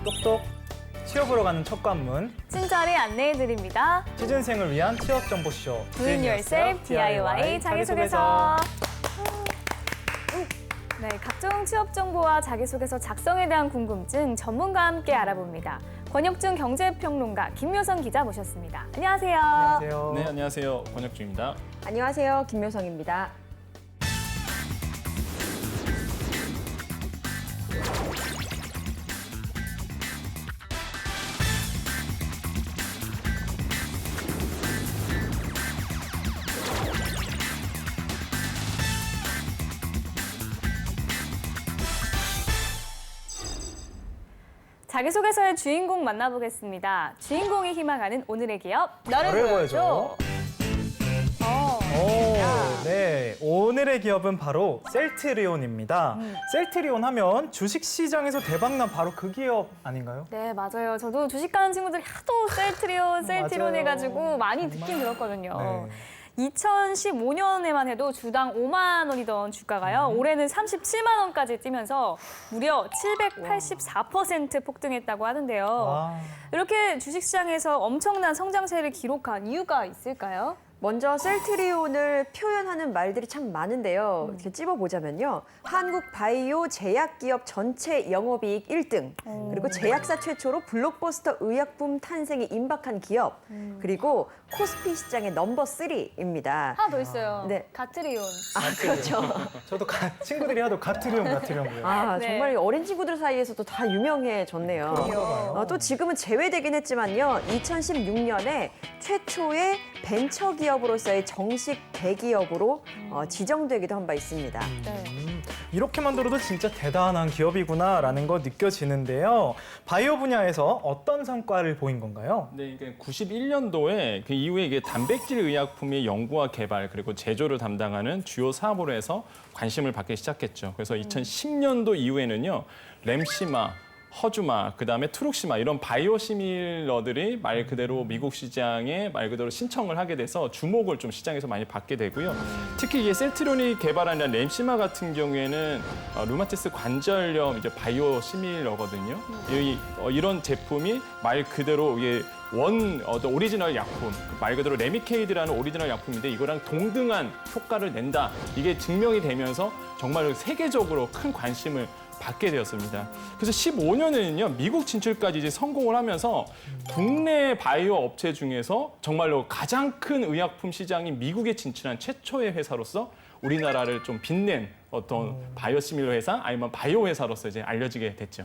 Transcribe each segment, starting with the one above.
똑똑 취업으로 가는 첫 관문 친절히 안내해드립니다. 취준생을 위한 취업 정보쇼 Do it yourself DIY 자기소개서. 네, 각종 취업 정보와 자기소개서 작성에 대한 궁금증 전문가와 함께 알아봅니다. 권혁준 경제평론가 김묘성 기자 모셨습니다. 안녕하세요. 안녕하세요. 네, 안녕하세요. 권혁준입니다. 안녕하세요. 김묘성입니다. 자기소개서의 주인공 만나보겠습니다. 주인공이 희망하는 오늘의 기업, 너를 너를 보여줘. 네. 오늘의 기업은 바로 셀트리온입니다. 셀트리온 하면 주식시장에서 대박난 바로 그 기업 아닌가요? 네, 맞아요. 저도 주식 가는 친구들이 하도 셀트리온 맞아요. 해가지고 많이 듣긴 들었거든요. 네. 2015년에만 해도 주당 5만 원이던 주가가요. 올해는 37만 원까지 뛰면서 무려 784% 폭등했다고 하는데요. 와. 이렇게 주식시장에서 엄청난 성장세를 기록한 이유가 있을까요? 먼저 셀트리온을 표현하는 말들이 참 많은데요. 이렇게 찝어보자면요. 한국 바이오 제약기업 전체 영업이익 1등, 그리고 제약사 최초로 블록버스터 의약품 탄생이 임박한 기업, 그리고 코스피 시장의 넘버 3입니다. 하나 더 있어요. 네. 가트리온. 그렇죠. 저도 친구들이 하도 가트리온 그래요. 네. 정말 어린 친구들 사이에서도 다 유명해졌네요. 또 지금은 제외되긴 했지만요. 2016년에 최초의 벤처 기업으로서의 정식 대기업으로 지정되기도 한 바 있습니다. 네. 이렇게만 들어도 진짜 대단한 기업이구나라는 거 느껴지는데요. 바이오 분야에서 어떤 성과를 보인 건가요? 네, 이게 91년도에 그 이후에 이게 단백질 의약품의 연구와 개발 그리고 제조를 담당하는 주요 사업으로 해서 관심을 받기 시작했죠. 그래서 2010년도 이후에는요, 램시마, 허주마, 그다음에 트룩시마 이런 바이오시밀러들이 말 그대로 미국 시장에 말 그대로 신청을 하게 돼서 주목을 좀 시장에서 많이 받게 되고요. 특히 이게 셀트리온이 개발한 램시마 같은 경우에는 루마티스 관절염 이제 바이오시밀러거든요. 이런 제품이 말 그대로 이게 어떤 오리지널 약품, 말 그대로 레미케이드라는 오리지널 약품인데 이거랑 동등한 효과를 낸다. 이게 증명이 되면서 정말 세계적으로 큰 관심을 받게 되었습니다. 그래서 15년에는요, 미국 진출까지 이제 성공을 하면서 국내 바이오 업체 중에서 정말로 가장 큰 의약품 시장인 미국에 진출한 최초의 회사로서 우리나라를 좀 빛낸 어떤 바이오시밀러 회사 아니면 바이오 회사로서 이제 알려지게 됐죠.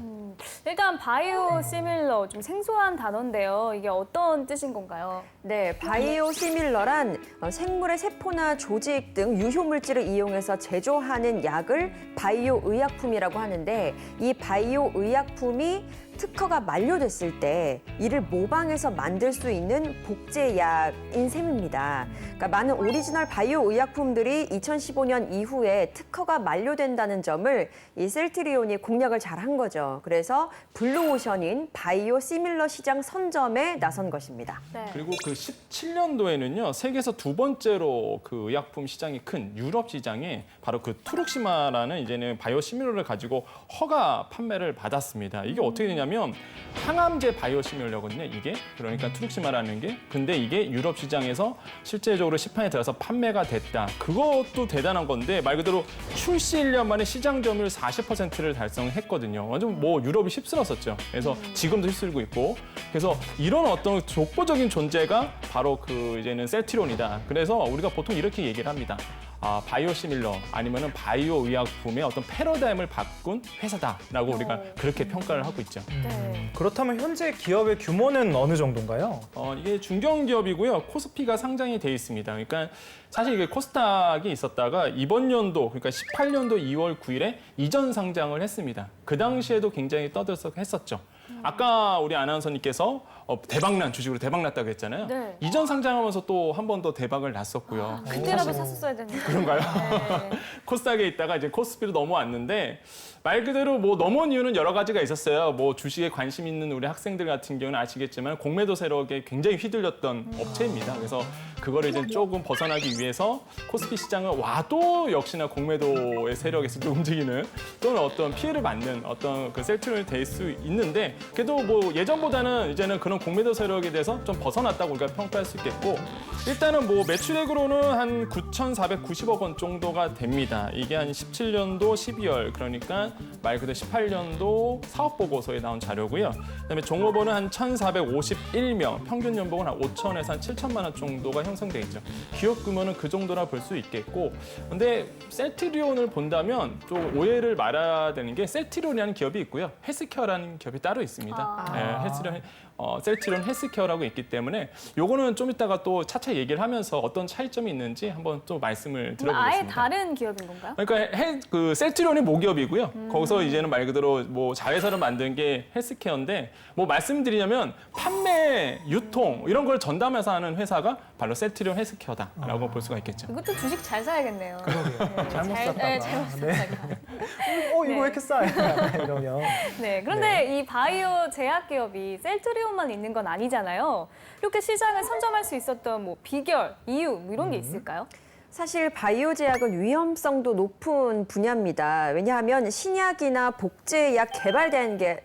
일단 바이오 시밀러 좀 생소한 단어인데요. 이게 어떤 뜻인 건가요? 네, 바이오 시밀러란 생물의 세포나 조직 등 유효 물질을 이용해서 제조하는 약을 바이오 의약품이라고 하는데 이 바이오 의약품이 특허가 만료됐을 때 이를 모방해서 만들 수 있는 복제약인 셈입니다. 그러니까 많은 오리지널 바이오 의약품들이 2015년 이후에 특허가 만료된다는 점을 이 셀트리온이 공략을 잘 한 거죠. 그래서 블루오션인 바이오 시밀러 시장 선점에 나선 것입니다. 네. 그리고 그 17년도에는요, 세계에서 두 번째로 그 의약품 시장이 큰 유럽 시장에 바로 그 투룩시마라는 이제는 바이오시밀러를 가지고 허가 판매를 받았습니다. 이게 어떻게 되냐면 항암제 바이오시밀러거든요, 이게. 그러니까 투룩시마라는 게. 근데 이게 유럽 시장에서 실제적으로 시판에 들어서 판매가 됐다. 그것도 대단한 건데 말 그대로 출시 1년 만에 시장 점유율 40%를 달성했거든요. 완전 뭐 유럽이 휩쓸었었죠. 그래서 지금도 휩쓸고 있고. 그래서 이런 어떤 족보적인 존재가 바로 그 이제는 셀트리온이다. 그래서 우리가 보통 이렇게 얘기를 합니다. 바이오시밀러 아니면은 바이오 의약품의 어떤 패러다임을 바꾼 회사다라고 우리가 그렇게 평가를 하고 있죠. 네. 그렇다면 현재 기업의 규모는 어느 정도인가요? 이게 중견기업이고요. 코스피가 상장이 돼 있습니다. 그러니까 사실 이게 코스닥이 있었다가 이번 연도, 그러니까 18년도 2월 9일에 이전 상장을 했습니다. 그 당시에도 굉장히 떠들썩했었죠. 아까 우리 아나운서님께서 대박난 주식으로 대박났다고 했잖아요. 네. 이전 상장하면서 또 한 번 더 대박을 났었고요. 그때라도 샀었어야 되는데. 그런가요? 네. 코스닥에 있다가 이제 코스피로 넘어왔는데 말 그대로 뭐 넘어온 이유는 여러 가지가 있었어요. 뭐 주식에 관심 있는 우리 학생들 같은 경우는 아시겠지만 공매도 세력에 굉장히 휘둘렸던 업체입니다. 그래서 그거를 이제 조금 벗어나기 위해서 코스피 시장을 와도 역시나 공매도의 세력에서 좀 움직이는 또는 어떤 피해를 받는 어떤 그 셀트리온이 될 수 있는데 그래도 뭐 예전보다는 이제는 그런 공매도 세력에 대해서 좀 벗어났다고 우리가 평가할 수 있겠고 일단은 뭐 매출액으로는 한 9,490억 원 정도가 됩니다. 이게 한 17년도 12월 그러니까 말 그대로 18년도 사업 보고서에 나온 자료고요. 그다음에 종업원은 한 1,451명, 평균 연봉은 한 5천에서 한 7천만 원 정도가 형성돼 있죠. 기업 규모는 그 정도라 볼 수 있겠고, 근데 셀트리온을 본다면 좀 오해를 말아야 되는 게 셀트리온이라는 기업이 있고요, 헬스케어라는 기업이 따로 있습니다. 셀트리온 헬스케어라고 있기 때문에 요거는 좀 이따가 또 차차 얘기를 하면서 어떤 차이점이 있는지 한번 또 말씀을 들어보겠습니다. 아예 다른 기업인 건가요? 그러니까 그 셀트리온이 모기업이고요. 거기서 이제는 말 그대로 뭐 자회사를 만든 게 헬스케어인데 뭐 말씀드리냐면 판매, 유통 이런 걸 전담해서 하는 회사가 바로 셀트리온 헬스케어다라고 볼 수가 있겠죠. 이것도 주식 잘 사야겠네요. 그러게요. 잘못 샀다가. 네, 잘못 샀다가. 이거 네. 왜 이렇게 싸? 이러면. 네, 그런데 이 바이오 제약 기업이 셀트리온만 있는 건 아니잖아요. 이렇게 시장을 선점할 수 있었던 뭐 비결, 이유 뭐 이런 게 있을까요? 사실 바이오 제약은 위험성도 높은 분야입니다. 왜냐하면 신약이나 복제약 개발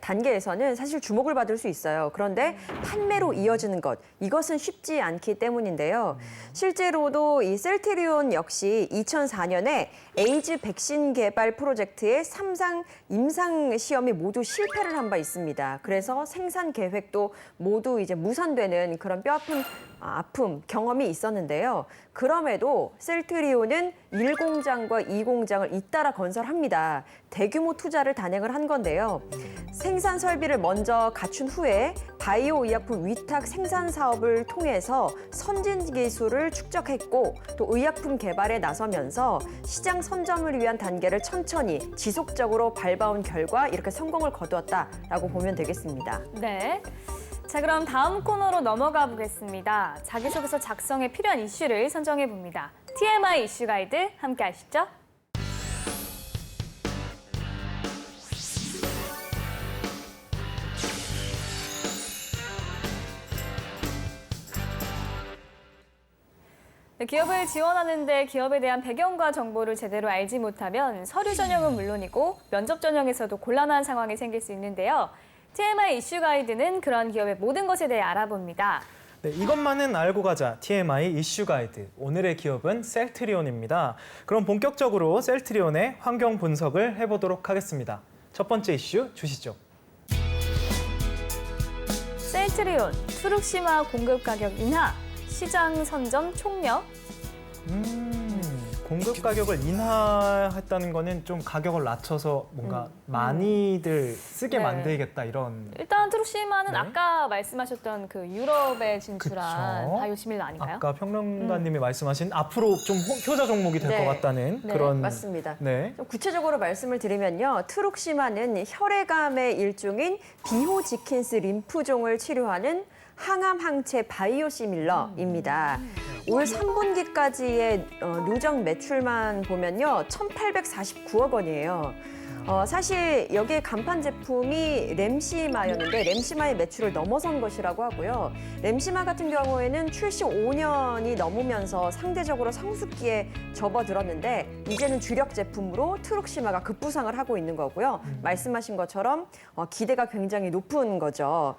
단계에서는 사실 주목을 받을 수 있어요. 그런데 판매로 이어지는 것, 이것은 쉽지 않기 때문인데요. 실제로도 이 셀트리온 역시 2004년에 에이즈 백신 개발 프로젝트의 3상 임상 시험이 모두 실패를 한 바 있습니다. 그래서 생산 계획도 모두 이제 무산되는 그런 아픔 경험이 있었는데요. 그럼에도 셀트리온은 1공장과 2공장을 잇따라 건설합니다. 대규모 투자를 단행을 한 건데요. 생산 설비를 먼저 갖춘 후에 바이오 의약품 위탁 생산 사업을 통해서 선진 기술을 축적했고 또 의약품 개발에 나서면서 시장 선점을 위한 단계를 천천히 지속적으로 밟아온 결과 이렇게 성공을 거두었다라고 보면 되겠습니다. 네. 자, 그럼 다음 코너로 넘어가 보겠습니다. 자기소개서 작성에 필요한 이슈를 선정해 봅니다. TMI 이슈 가이드 함께 하시죠. 네, 기업을 지원하는데 기업에 대한 배경과 정보를 제대로 알지 못하면 서류 전형은 물론이고 면접 전형에서도 곤란한 상황이 생길 수 있는데요. TMI 이슈 가이드는 그런 기업의 모든 것에 대해 알아봅니다. 네, 이것만은 알고 가자. TMI 이슈 가이드. 오늘의 기업은 셀트리온입니다. 그럼 본격적으로 셀트리온의 환경 분석을 해보도록 하겠습니다. 첫 번째 이슈 주시죠. 셀트리온, 투룩시마 공급 가격 인하, 시장 선점 총력. 공급 가격을 인하했다는 거는 좀 가격을 낮춰서 뭔가 많이들 쓰게 네. 만들겠다 이런. 일단 투룩시마는 네. 아까 말씀하셨던 그 유럽에 진출한 그쵸. 바이오시밀러 아닌가요? 아까 평론가님이 말씀하신 앞으로 좀 효자 종목이 될 것 네. 같다는 네, 그런. 맞습니다. 네. 좀 구체적으로 말씀을 드리면요. 트룩시마는 혈액암의 일종인 비호지킨스 림프종을 치료하는 항암 항체 바이오시밀러입니다. 올 3분기까지의 누적 매출만 보면요. 1,849억 원이에요. 사실 여기에 간판 제품이 램시마였는데 램시마의 매출을 넘어선 것이라고 하고요. 램시마 같은 경우에는 출시 5년이 넘으면서 상대적으로 성숙기에 접어들었는데 이제는 주력 제품으로 트룩시마가 급부상을 하고 있는 거고요. 말씀하신 것처럼 기대가 굉장히 높은 거죠.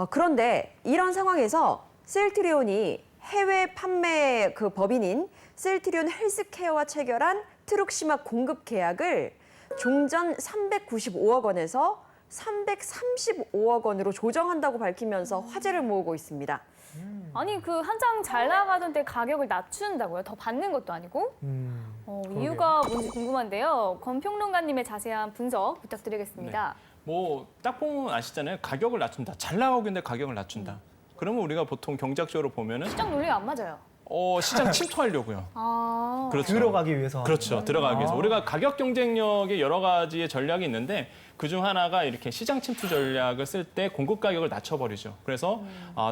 그런데 이런 상황에서 셀트리온이 해외 판매 그 법인인 셀트리온 헬스케어와 체결한 트룩시마 공급 계약을 종전 395억 원에서 335억 원으로 조정한다고 밝히면서 화제를 모으고 있습니다. 아니 그 한 장 잘 나가던데 가격을 낮춘다고요? 더 받는 것도 아니고? 이유가 뭔지 궁금한데요. 권 평론가님의 자세한 분석 부탁드리겠습니다. 뭐 딱 보면 아시잖아요. 가격을 낮춘다. 잘 나가고 있는데 가격을 낮춘다. 그러면 우리가 보통 경제학적으로 보면은 시장 논리가 안 맞아요. 시장 침투하려고요. 아, 그렇죠. 들어가기 위해서. 그렇죠. 들어가기 위해서. 아. 우리가 가격 경쟁력의 여러 가지의 전략이 있는데 그중 하나가 이렇게 시장 침투 전략을 쓸 때 공급 가격을 낮춰버리죠. 그래서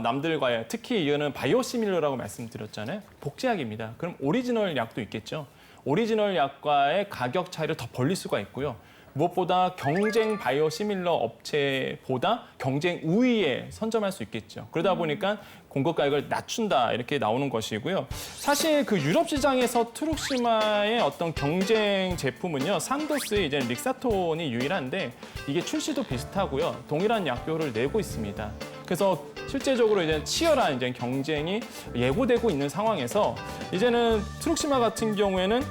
남들과의 특히 이거는 바이오시밀러라고 말씀드렸잖아요. 복제약입니다. 그럼 오리지널 약도 있겠죠. 오리지널 약과의 가격 차이를 더 벌릴 수가 있고요. 무엇보다 경쟁 바이오시밀러 업체보다 경쟁 우위에 선점할 수 있겠죠. 그러다 보니까 공급 가격을 낮춘다 이렇게 나오는 것이고요. 사실 그 유럽 시장에서 트룩시마의 어떤 경쟁 제품은요, 산도스의 이제 릭사톤이 유일한데 이게 출시도 비슷하고요, 동일한 약효를 내고 있습니다. 그래서 실제적으로 이제 치열한 이제 경쟁이 예고되고 있는 상황에서 이제는 트룩시마 같은 경우에는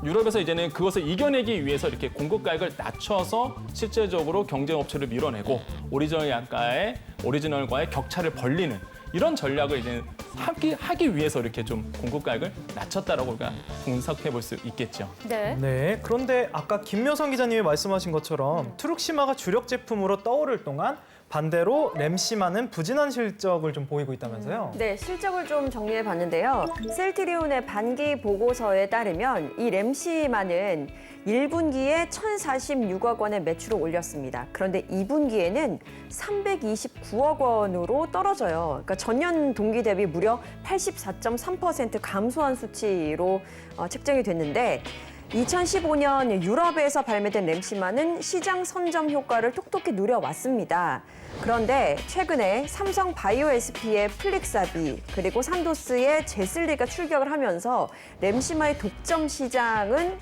유럽에서 이제는 그것을 이겨내기 위해서 이렇게 공급 가격을 낮춰서 실제적으로 경쟁 업체를 밀어내고 오리지널과의 격차를 벌리는 이런 전략을 이제 하기 위해서 이렇게 좀 공급 가격을 낮췄다라고 우리가 분석해 볼 수 있겠죠. 네. 네, 그런데 아까 김묘성 기자님이 말씀하신 것처럼 트룩시마가 주력 제품으로 떠오를 동안 반대로 램시마는 부진한 실적을 좀 보이고 있다면서요? 네, 실적을 좀 정리해 봤는데요. 셀트리온의 반기 보고서에 따르면 이 램시마는 1분기에 1,046억 원의 매출을 올렸습니다. 그런데 2분기에는 329억 원으로 떨어져요. 그러니까 전년 동기 대비 무려 84.3% 감소한 수치로 책정이 됐는데 2015년 유럽에서 발매된 램시마는 시장 선점 효과를 톡톡히 누려왔습니다. 그런데 최근에 삼성 바이오 SP의 플릭사비 그리고 산도스의 제슬리가 출격을 하면서 램시마의 독점 시장은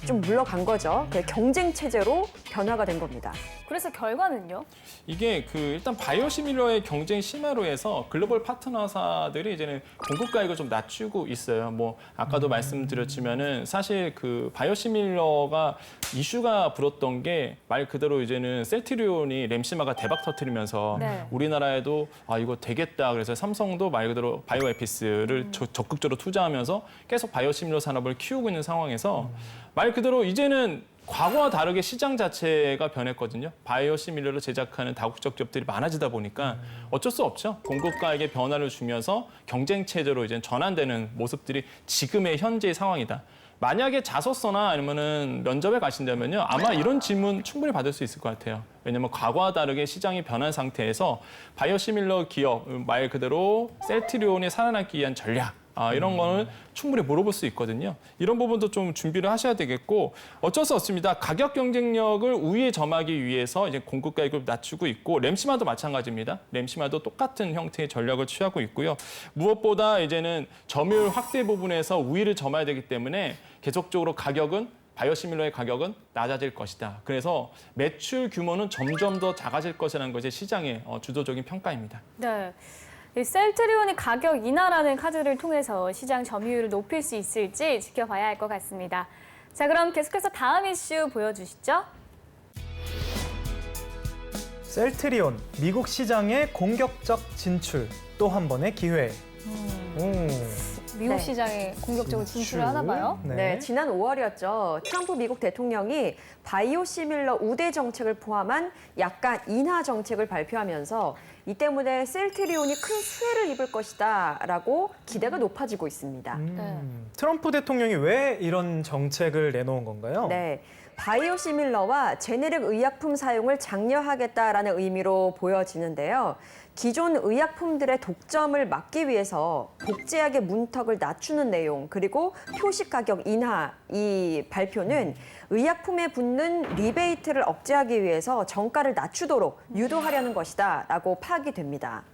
좀 물러간 거죠. 경쟁 체제로 변화가 된 겁니다. 그래서 결과는요? 이게 일단 바이오시밀러의 경쟁 심화로 해서 글로벌 파트너사들이 이제는 공급 가격을 좀 낮추고 있어요. 뭐 아까도 말씀드렸지만은 사실 바이오시밀러가 이슈가 불었던 게 말 그대로 이제는 셀트리온이 램시마가 대박 터뜨리면서 네. 우리나라에도 이거 되겠다. 그래서 삼성도 말 그대로 바이오에피스를 적극적으로 투자하면서 계속 바이오시밀러 산업을 키우고 있는 상황에서 말 그대로 이제는 과거와 다르게 시장 자체가 변했거든요. 바이오시밀러를 제작하는 다국적 기업들이 많아지다 보니까 어쩔 수 없죠. 공급 가격의 변화를 주면서 경쟁 체제로 이제 전환되는 모습들이 지금의 현재의 상황이다. 만약에 자소서나 아니면은 면접에 가신다면요, 아마 이런 질문 충분히 받을 수 있을 것 같아요. 왜냐하면 과거와 다르게 시장이 변한 상태에서 바이오시밀러 기업, 말 그대로 셀트리온이 살아남기 위한 전략, 이런 거는 충분히 물어볼 수 있거든요. 이런 부분도 좀 준비를 하셔야 되겠고 어쩔 수 없습니다. 가격 경쟁력을 우위에 점하기 위해서 이제 공급 가격을 낮추고 있고 램시마도 마찬가지입니다. 램시마도 똑같은 형태의 전략을 취하고 있고요. 무엇보다 이제는 점유율 확대 부분에서 우위를 점해야 되기 때문에 계속적으로 바이오시밀러의 가격은 낮아질 것이다. 그래서 매출 규모는 점점 더 작아질 것이라는 것이 시장의 주도적인 평가입니다. 네. 이 셀트리온이 가격 인하라는 카드를 통해서 시장 점유율을 높일 수 있을지 지켜봐야 할 것 같습니다. 자, 그럼 계속해서 다음 이슈 보여주시죠. 셀트리온, 미국 시장의 공격적 진출, 또 한 번의 기회. 미국 네. 시장에 공격적으로 진출을 하나 봐요. 네, 지난 5월이었죠. 트럼프 미국 대통령이 바이오시밀러 우대 정책을 포함한 약간 인하 정책을 발표하면서 이 때문에 셀트리온이 큰 수혜를 입을 것이다라고 기대가 높아지고 있습니다. 트럼프 대통령이 왜 이런 정책을 내놓은 건가요? 네. 바이오시밀러와 제네릭 의약품 사용을 장려하겠다라는 의미로 보여지는데요. 기존 의약품들의 독점을 막기 위해서 복제약의 문턱을 낮추는 내용 그리고 표시 가격 인하 이 발표는 의약품에 붙는 리베이트를 억제하기 위해서 정가를 낮추도록 유도하려는 것이다라고 파악이 됩니다.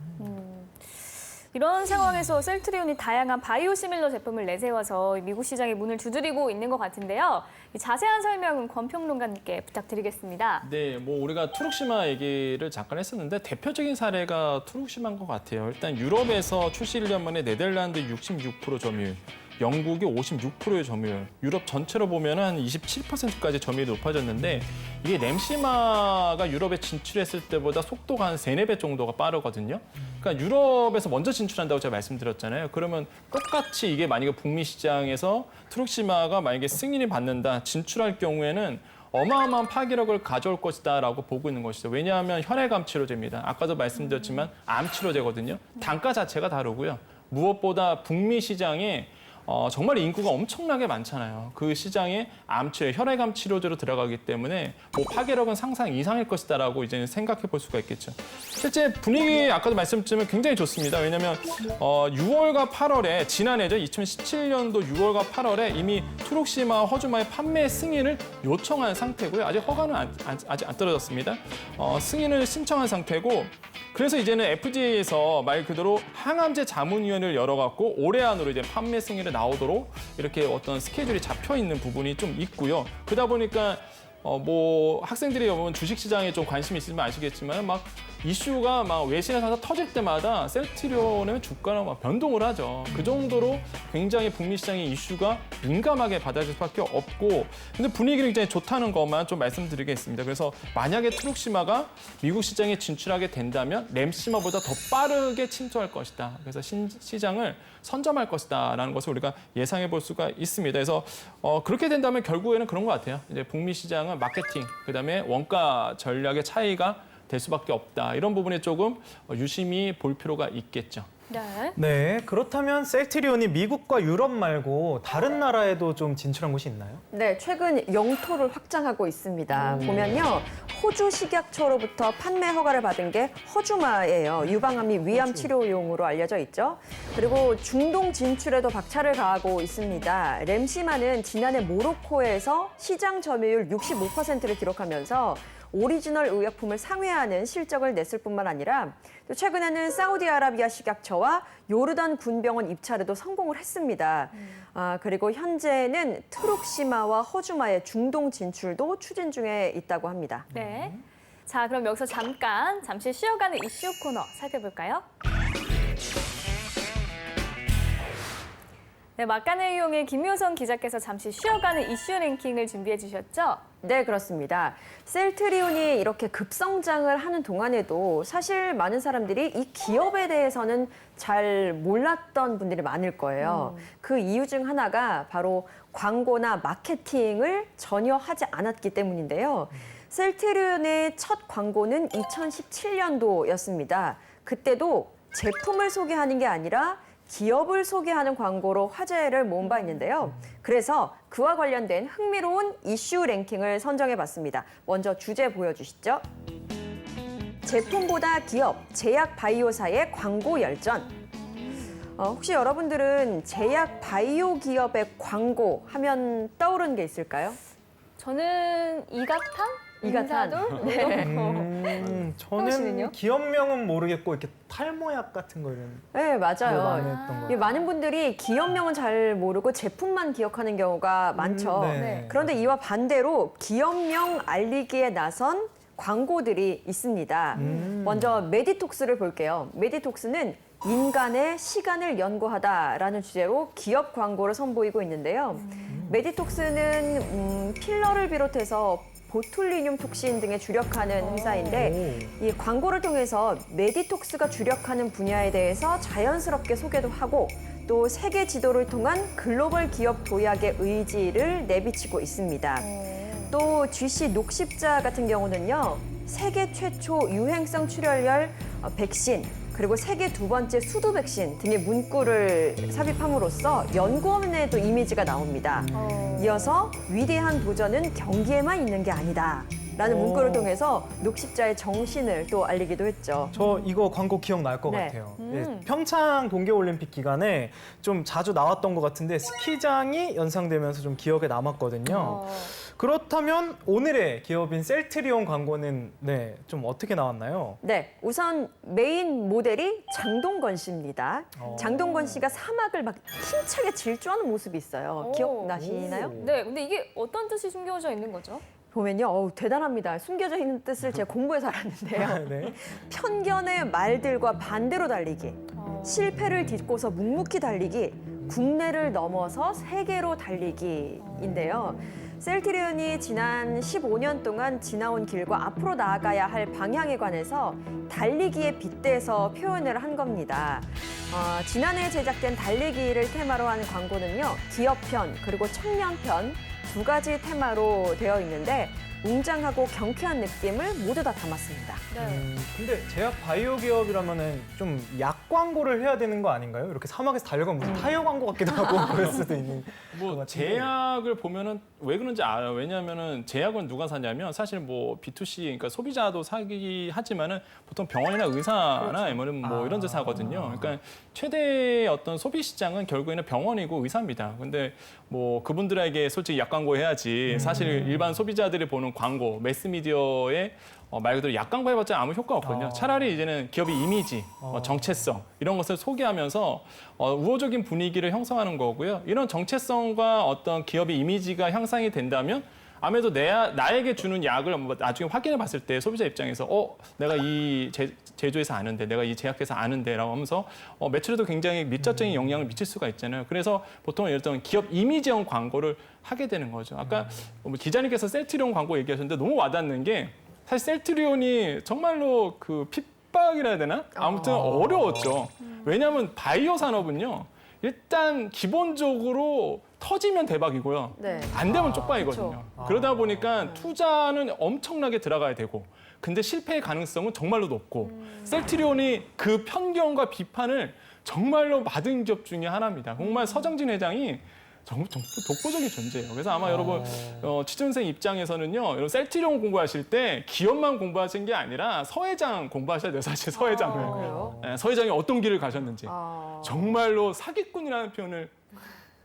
이런 상황에서 셀트리온이 다양한 바이오시밀러 제품을 내세워서 미국 시장의 문을 두드리고 있는 것 같은데요. 이 자세한 설명은 권평론가님께 부탁드리겠습니다. 네, 뭐 우리가 트룩시마 얘기를 잠깐 했었는데 대표적인 사례가 트룩시마인 것 같아요. 일단 유럽에서 출시 1년 만에 네덜란드 66% 점유율, 영국이 56%의 점유율, 유럽 전체로 보면 한 27%까지 점유율이 높아졌는데 이게 램시마가 유럽에 진출했을 때보다 속도가 한 3-4배 정도가 빠르거든요. 그러니까 유럽에서 먼저 진출한다고 제가 말씀드렸잖아요. 그러면 똑같이 이게 만약에 북미 시장에서 트룩시마가 만약에 승인이 받는다, 진출할 경우에는 어마어마한 파괴력을 가져올 것이다라고 보고 있는 것이죠. 왜냐하면 혈액암 치료제입니다. 아까도 말씀드렸지만 암 치료제거든요. 단가 자체가 다르고요. 무엇보다 북미 시장에 정말 인구가 엄청나게 많잖아요. 그 시장에 암치료, 혈액암 치료제로 들어가기 때문에 뭐 파괴력은 상상 이상일 것이다라고 이제 생각해 볼 수가 있겠죠. 실제 분위기 아까도 말씀드렸지만 굉장히 좋습니다. 왜냐하면 6월과 8월에 지난해죠. 2017년도 6월과 8월에 이미 트룩시마 허주마의 판매 승인을 요청한 상태고요. 아직 허가는 아직 안 떨어졌습니다. 승인을 신청한 상태고 그래서 이제는 FDA에서 말 그대로 항암제 자문위원회를 열어갖고 올해 안으로 이제 판매 승인이 나오도록 이렇게 어떤 스케줄이 잡혀 있는 부분이 좀 있고요. 그러다 보니까 뭐 학생들이 여러분 주식시장에 좀 관심이 있으면 아시겠지만 막 이슈가 막 외신에서 터질 때마다 셀트리온의 주가는 막 변동을 하죠. 그 정도로 굉장히 북미 시장의 이슈가 민감하게 받아들일 수밖에 없고 근데 분위기는 굉장히 좋다는 것만 좀 말씀드리겠습니다. 그래서 만약에 트룩시마가 미국 시장에 진출하게 된다면 램시마보다 더 빠르게 침투할 것이다. 그래서 시장을 선점할 것이다라는 것을 우리가 예상해 볼 수가 있습니다. 그래서 그렇게 된다면 결국에는 그런 것 같아요. 이제 북미 시장은 마케팅, 그다음에 원가 전략의 차이가 될 수밖에 없다. 이런 부분에 조금 유심히 볼 필요가 있겠죠. 네. 네, 그렇다면 셀트리온이 미국과 유럽 말고 다른 나라에도 좀 진출한 곳이 있나요? 네, 최근 영토를 확장하고 있습니다. 보면요, 호주 식약처로부터 판매 허가를 받은 게 허주마예요. 유방암 및 위암 치료용으로 알려져 있죠. 그리고 중동 진출에도 박차를 가하고 있습니다. 램시마는 지난해 모로코에서 시장 점유율 65%를 기록하면서 오리지널 의약품을 상회하는 실적을 냈을 뿐만 아니라 또 최근에는 사우디아라비아 식약처와 요르단 군병원 입찰에도 성공을 했습니다. 그리고 현재는 트룩시마와 허주마의 중동 진출도 추진 중에 있다고 합니다. 네. 자, 그럼 여기서 잠시 쉬어가는 이슈 코너 살펴볼까요? 네, 막간을 이용해 김효선 기자께서 잠시 쉬어가는 이슈 랭킹을 준비해 주셨죠? 네, 그렇습니다. 셀트리온이 이렇게 급성장을 하는 동안에도 사실 많은 사람들이 이 기업에 대해서는 잘 몰랐던 분들이 많을 거예요. 그 이유 중 하나가 바로 광고나 마케팅을 전혀 하지 않았기 때문인데요. 셀트리온의 첫 광고는 2017년도였습니다. 그때도 제품을 소개하는 게 아니라 기업을 소개하는 광고로 화제를 모은 바 있는데요. 그래서 그와 관련된 흥미로운 이슈 랭킹을 선정해봤습니다. 먼저 주제 보여주시죠. 제품보다 기업, 제약 바이오사의 광고 열전. 혹시 여러분들은 제약 바이오 기업의 광고 하면 떠오르는 게 있을까요? 저는 이가탄? 이가탄. 인사돌? 네. 저는 형씨는요? 기업명은 모르겠고 이렇게 탈모약 같은 거 이런 네, 거 많이 맞아요. 했던 거. 이 많은 분들이 기업명은 잘 모르고 제품만 기억하는 경우가 많죠. 네. 그런데 이와 반대로 기업명 알리기에 나선 광고들이 있습니다. 먼저 메디톡스를 볼게요. 메디톡스는 인간의 시간을 연구하다라는 주제로 기업 광고를 선보이고 있는데요. 메디톡스는 필러를 비롯해서 보툴리늄 톡신 등에 주력하는 회사인데 이 광고를 통해서 메디톡스가 주력하는 분야에 대해서 자연스럽게 소개도 하고 또 세계 지도를 통한 글로벌 기업 도약의 의지를 내비치고 있습니다. 또 GC 녹십자 같은 경우는요. 세계 최초 유행성 출혈열 백신 그리고 세계 두 번째 수두 백신 등의 문구를 삽입함으로써 연구원에도 이미지가 나옵니다. 이어서 위대한 도전은 경기에만 있는 게 아니다. 라는 문구를 통해서 녹십자의 정신을 또 알리기도 했죠. 저 이거 광고 기억날 것 네. 같아요. 예, 평창 동계올림픽 기간에 좀 자주 나왔던 것 같은데 스키장이 연상되면서 좀 기억에 남았거든요. 그렇다면 오늘의 기업인 셀트리온 광고는 네, 좀 어떻게 나왔나요? 네, 우선 메인 모델이 장동건 씨입니다. 장동건 씨가 사막을 막 힘차게 질주하는 모습이 있어요. 오. 기억나시나요? 네, 근데 이게 어떤 뜻이 숨겨져 있는 거죠? 보면요, 대단합니다. 숨겨져 있는 뜻을 제가 공부해서 알았는데요. 네. 편견의 말들과 반대로 달리기, 실패를 딛고서 묵묵히 달리기, 국내를 넘어서 세계로 달리기인데요. 셀트리온이 지난 15년 동안 지나온 길과 앞으로 나아가야 할 방향에 관해서 달리기에 빗대서 표현을 한 겁니다. 지난해 제작된 달리기를 테마로 하는 광고는요. 기업편 그리고 청년편 두 가지 테마로 되어 있는데 웅장하고 경쾌한 느낌을 모두 다 담았습니다. 근데 제약 바이오 기업이라면은 좀 약 광고를 해야 되는 거 아닌가요? 이렇게 사막에서 달려가면 무슨 타이어 광고 같기도 하고 그럴 수도 있는. 것 뭐 같은데. 제약을 보면은 왜 그런지 알아요. 왜냐하면은 제약은 누가 사냐면 사실 뭐 B2C 그러니까 소비자도 사기 하지만은 보통 병원이나 의사나 MR은 뭐 이런 데 사거든요. 그러니까 최대의 어떤 소비 시장은 결국에는 병원이고 의사입니다. 근데 뭐 그분들에게 솔직히 약 광고 해야지 사실 일반 소비자들이 보는 광고 매스미디어에 말 그대로 약 광고 해봤자 아무 효과 없거든요. 차라리 이제는 기업의 이미지, 정체성 이런 것을 소개하면서 우호적인 분위기를 형성하는 거고요. 이런 정체성과 어떤 기업의 이미지가 향상이 된다면 아무래도 나에게 주는 약을 나중에 확인해 봤을 때 소비자 입장에서 내가 이 제조회사 아는데 내가 이 제약회사 아는데 라고 하면서 매출에도 굉장히 밀접적인 영향을 미칠 수가 있잖아요. 그래서 보통 이런 기업 이미지형 광고를 하게 되는 거죠. 아까 기자님께서 셀트리온 광고 얘기하셨는데 너무 와닿는 게 사실 셀트리온이 정말로 그 핍박이라 해야 되나? 아무튼 어려웠죠. 왜냐하면 바이오 산업은요. 일단 기본적으로 터지면 대박이고요. 네. 안 되면 쪽박이거든요. 그러다 보니까 투자는 엄청나게 들어가야 되고 근데 실패의 가능성은 정말로 높고 셀트리온이 그 편견과 비판을 정말로 받은 기업 중에 하나입니다. 정말 서정진 회장이 정말 독보적인 존재예요. 그래서 아마 여러분 취준생 입장에서는요, 이런 셀트리온 공부하실 때 기업만 공부하신 게 아니라 서 회장 공부하셔야 돼요. 사실 서 회장을. 그래요? 네, 서 회장이 어떤 길을 가셨는지 아, 정말로 사기꾼이라는 표현을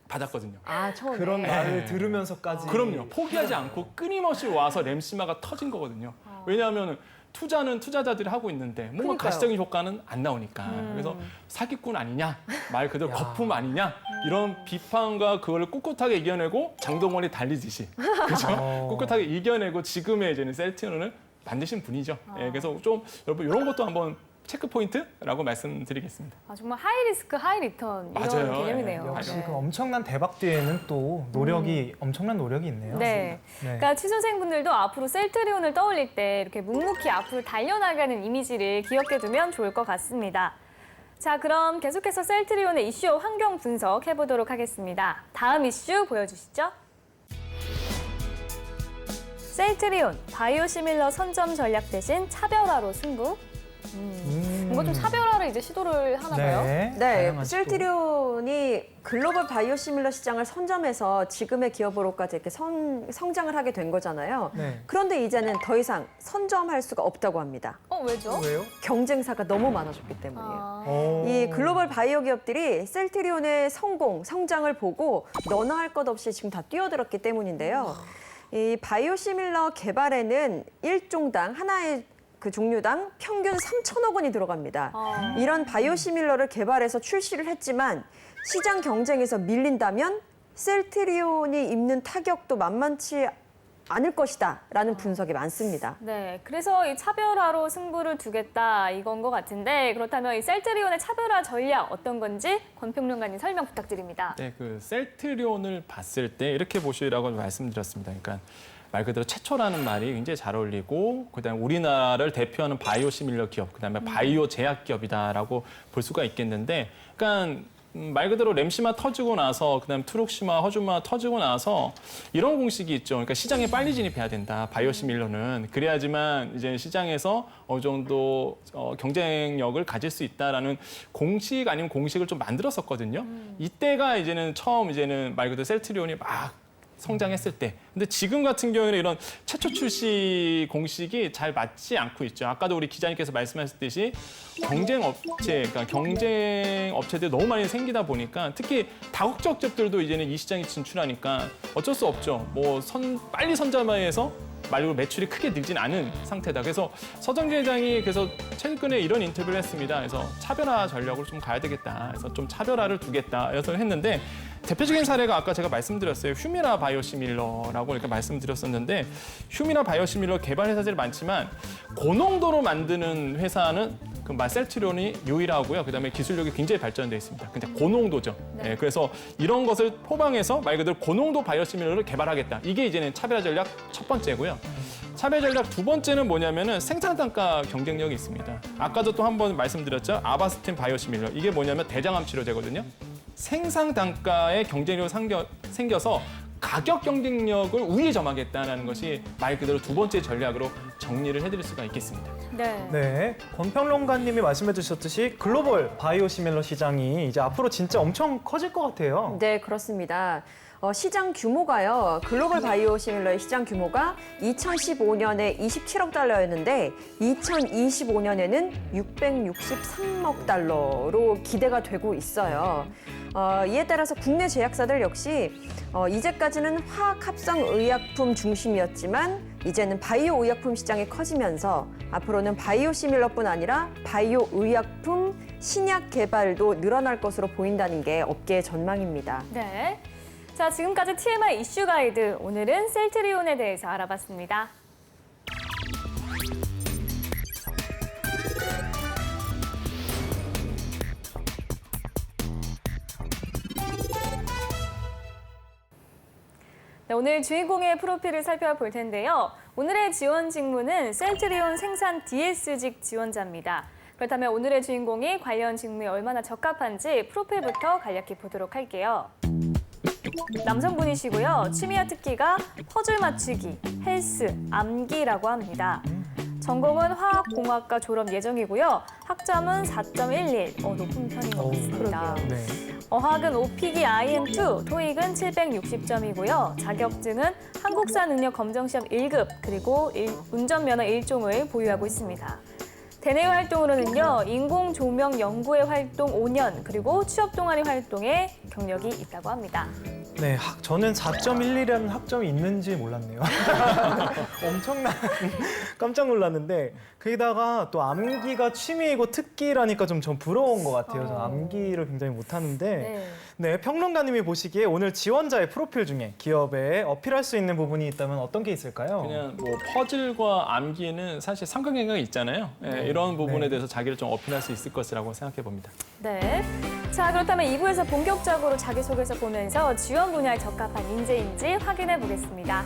받았거든요. 처음에. 그런 말을 들으면서까지. 그럼요. 포기하지 않고 끊임없이 와서 램시마가 터진 거거든요. 왜냐하면 투자는 투자자들이 하고 있는데 뭔가 그러니까요. 가시적인 효과는 안 나오니까. 그래서 사기꾼 아니냐, 말 그대로 거품 아니냐 이런 비판과 그걸 꿋꿋하게 이겨내고 장동건이 달리듯이 그죠? 꿋꿋하게 이겨내고 지금의 이제는 셀트리온을 만드신 분이죠. 예, 그래서 좀 여러분 이런 것도 한번 체크 포인트라고 말씀드리겠습니다. 정말 하이 리스크 하이 리턴 이런 맞아요. 개념이네요. 역시 네. 그 엄청난 대박 뒤에는 또 엄청난 노력이 있네요. 네. 그러니까 취준생분들도 앞으로 셀트리온을 떠올릴 때 이렇게 묵묵히 앞으로 달려나가는 이미지를 기억해두면 좋을 것 같습니다. 자, 그럼 계속해서 셀트리온의 이슈와 환경 분석해보도록 하겠습니다. 다음 이슈 보여주시죠. 셀트리온, 바이오시밀러 선점 전략 대신 차별화로 승부. 뭔가 좀 차별화를 이제 시도를 하나 봐요. 네, 다양한 셀트리온이 글로벌 바이오시밀러 시장을 선점해서 지금의 기업으로까지 이렇게 성장을 하게 된 거잖아요. 네. 그런데 이제는 더 이상 선점할 수가 없다고 합니다. 왜죠? 왜요? 경쟁사가 너무 많아졌기 때문이에요. 아, 이 글로벌 바이오 기업들이 셀트리온의 성장을 보고 너나 할 것 없이 지금 다 뛰어들었기 때문인데요. 이 바이오시밀러 개발에는 일종당 하나의 그 종류당 평균 3천억 원이 들어갑니다. 이런 바이오시밀러를 개발해서 출시를 했지만 시장 경쟁에서 밀린다면 셀트리온이 입는 타격도 만만치 않을 것이다라는 분석이 많습니다. 네, 그래서 이 차별화로 승부를 두겠다 이건 것 같은데 그렇다면 이 셀트리온의 차별화 전략 어떤 건지 권평론가님 설명 부탁드립니다. 네, 그 셀트리온을 봤을 때 이렇게 보시라고 말씀드렸습니다. 그러니까 말 그대로 최초라는 말이 굉장히 잘 어울리고 그다음에 우리나라를 대표하는 바이오시밀러 기업, 그다음에 바이오 제약 기업이다라고 볼 수가 있겠는데, 그러니까 말 그대로 램시마 터지고 나서 그다음에 트룩시마, 허주마 터지고 나서 이런 공식이 있죠. 그러니까 시장에 빨리 진입해야 된다. 바이오시밀러는 그래야지만 이제 시장에서 어느 정도 경쟁력을 가질 수 있다라는 공식 아니면 공식을 좀 만들었었거든요. 이때가 이제는 처음 이제는 말 그대로 셀트리온이 막 성장했을 때. 근데 지금 같은 경우에는 이런 최초 출시 공식이 잘 맞지 않고 있죠. 아까도 우리 기자님께서 말씀하셨듯이 그러니까 경쟁 업체들이 너무 많이 생기다 보니까 특히 다국적 기업들도 이제는 이 시장에 진출하니까 어쩔 수 없죠. 뭐 빨리 선점해서 말고 매출이 크게 늘진 않은 상태다. 그래서 서정진 회장이 그래서 최근에 이런 인터뷰를 했습니다. 그래서 차별화 전략으로 좀 가야 되겠다. 그래서 좀 차별화를 두겠다. 그래서 했는데 대표적인 사례가 아까 제가 말씀드렸어요. 휴미라 바이오시밀러라고 이렇게 말씀드렸었는데 휴미라 바이오시밀러 개발 회사들이 많지만 고농도로 만드는 회사는 그 셀트리온이 유일하고요. 그다음에 기술력이 굉장히 발전되어 있습니다. 근데 고농도죠. 네, 그래서 이런 것을 포방해서 말 그대로 고농도 바이오시밀러를 개발하겠다. 이게 이제는 차별화 전략 첫 번째고요. 차별 전략 두 번째는 뭐냐면은 생산 단가 경쟁력이 있습니다. 아까도 또 한 번 말씀드렸죠. 아바스틴 바이오시밀러. 이게 뭐냐면 대장암 치료제거든요. 생산 단가의 경쟁력이 생겨서 가격 경쟁력을 우위에 점하겠다는 것이 말 그대로 두 번째 전략으로 정리를 해드릴 수가 있겠습니다. 네. 네, 권평론가님이 말씀해 주셨듯이 글로벌 바이오시밀러 시장이 이제 앞으로 진짜 엄청 커질 것 같아요. 네, 그렇습니다. 시장 규모가요. 글로벌 바이오시밀러의 시장 규모가 2015년에 27억 달러였는데 2025년에는 663억 달러로 기대가 되고 있어요. 이에 따라서 국내 제약사들 역시 이제까지는 화학 합성 의약품 중심이었지만 이제는 바이오 의약품 시장이 커지면서 앞으로는 바이오시밀러뿐 아니라 바이오 의약품 신약 개발도 늘어날 것으로 보인다는 게 업계의 전망입니다. 네. 자, 지금까지 TMI 이슈 가이드, 오늘은 셀트리온에 대해서 알아봤습니다. 네, 오늘 주인공의 프로필을 살펴볼 텐데요. 오늘의 지원 직무는 셀트리온 생산 DS직 지원자입니다. 그렇다면 오늘의 주인공이 관련 직무에 얼마나 적합한지 프로필부터 간략히 보도록 할게요. 남성분이시고요. 취미와 특기가 퍼즐 맞추기, 헬스, 암기라고 합니다. 전공은 화학공학과 졸업 예정이고요. 학점은 4.11, 높은 편인 것 같습니다. 네. 어학은 오피기 IM2, 토익은 760점이고요. 자격증은 한국사 능력 검정시험 1급, 그리고 운전면허 1종을 보유하고 있습니다. 대내 활동으로는요, 인공 조명 연구의 활동 5년, 그리고 취업 동아리 활동에 경력이 있다고 합니다. 네, 저는 4.11이라는 학점이 있는지 몰랐네요. 엄청난 깜짝 놀랐는데 거기다가 또 암기가 취미이고 특기라니까 좀 전 부러운 것 같아요. 저 암기를 굉장히 못하는데 네, 평론가님이 보시기에 오늘 지원자의 프로필 중에 기업에 어필할 수 있는 부분이 있다면 어떤 게 있을까요? 그냥 뭐 퍼즐과 암기는 사실 상관관계가 있잖아요. 예, 이런 부분에 네. 대해서 자기를 좀 어필할 수 있을 것이라고 생각해 봅니다. 네. 자, 그렇다면 2부에서 본격적으로 자기소개서 보면서 지원 분야에 적합한 인재인지 확인해 보겠습니다.